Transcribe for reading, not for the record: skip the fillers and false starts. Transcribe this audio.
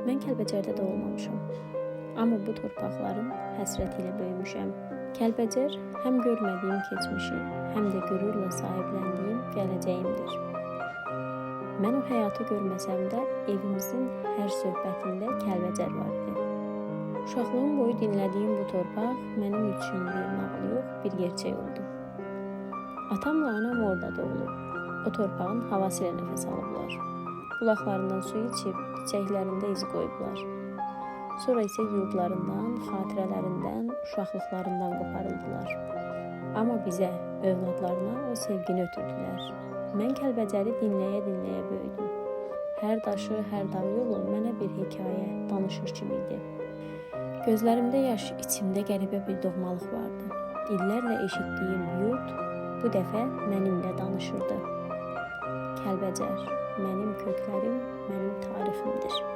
Mən Kəlbəcərdə doğulmamışam. Amma bu torpaqların həsrəti ilə böyümüşəm. Kəlbəcər həm görmədiyim keçmişi, həm də qürurla sahibləndiyim gələcəyimdir. Mən o həyatı görməsəm də evimizin hər söhbətində Kəlbəcər vardı. Uşaqlığım boyu dinlədiyim bu torpaq mənim üçün bir nağıl yox, bir gerçək oldu. Atamla anam orada doğulub. O torpağın havası ilə nəfəs alıblar. Bulaqlarından su içib, çiçəklərində iz qoyublar. Sonra isə yurdlarından, xatirələrindən, uşaqlıqlarından qoparıldılar. Amma bizə, övladlarına o sevgini ötürdülər. Mən Kəlbəcəri dinləyə-dinləyə böyüdüm. Hər daşı, hər dağ yolu mənə bir hekayə, danışır kimi idi. Gözlərimdə yaş, içimdə qəribə bir doğmalıq vardı. İllərlə eşitdiyim yurd bu dəfə mənimlə danışırdı. Kəlbəcər, mənim köklərim, mənim tariximdir.